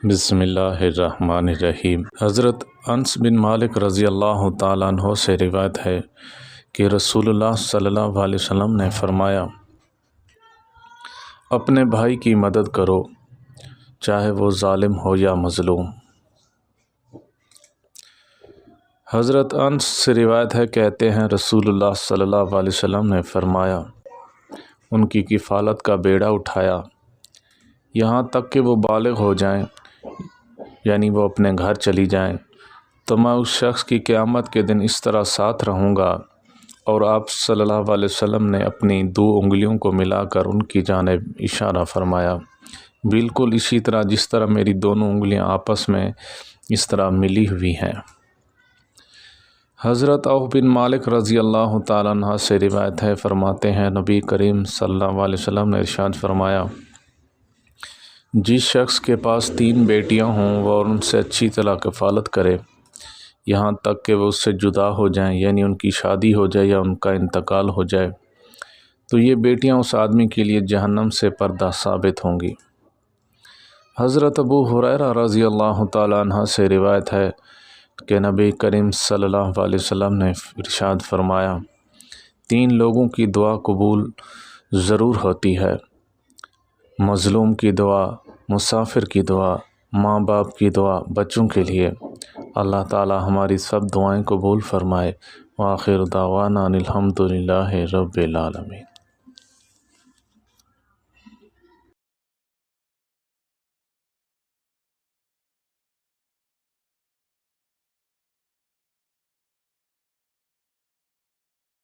بسم اللہ الرحمن الرحیم۔ حضرت انس بن مالک رضی اللہ تعالیٰ عنہ سے روایت ہے کہ رسول اللہ صلی اللہ علیہ وسلم نے فرمایا، اپنے بھائی کی مدد کرو چاہے وہ ظالم ہو یا مظلوم۔ حضرت انس سے روایت ہے، کہتے ہیں رسول اللہ صلی اللہ علیہ وسلم نے فرمایا، ان کی کفالت کا بیڑا اٹھایا یہاں تک کہ وہ بالغ ہو جائیں، یعنی وہ اپنے گھر چلی جائیں، تو میں اس شخص کی قیامت کے دن اس طرح ساتھ رہوں گا۔ اور آپ صلی اللہ علیہ وسلم نے اپنی 2 انگلیوں کو ملا کر ان کی جانب اشارہ فرمایا، بالکل اسی طرح جس طرح میری دونوں انگلیاں آپس میں اس طرح ملی ہوئی ہیں۔ حضرت عوف بن مالک رضی اللہ تعالیٰ عنہ سے روایت ہے، فرماتے ہیں نبی کریم صلی اللہ علیہ وسلم نے ارشاد فرمایا، جس شخص کے پاس 3 بیٹیاں ہوں وہ ان سے اچھی طرح کفالت کرے یہاں تک کہ وہ اس سے جدا ہو جائیں، یعنی ان کی شادی ہو جائے یا ان کا انتقال ہو جائے، تو یہ بیٹیاں اس آدمی کے لیے جہنم سے پردہ ثابت ہوں گی۔ حضرت ابو ہریرہ رضی اللہ تعالیٰ عنہ سے روایت ہے کہ نبی کریم صلی اللہ علیہ وسلم نے ارشاد فرمایا، 3 لوگوں کی دعا قبول ضرور ہوتی ہے، مظلوم کی دعا، مسافر کی دعا، ماں باپ کی دعا، بچوں کے لیے۔ اللہ تعالی ہماری سب دعائیں قبول فرمائے۔ وآخر دعوانا الحمد للہ رب العالمین۔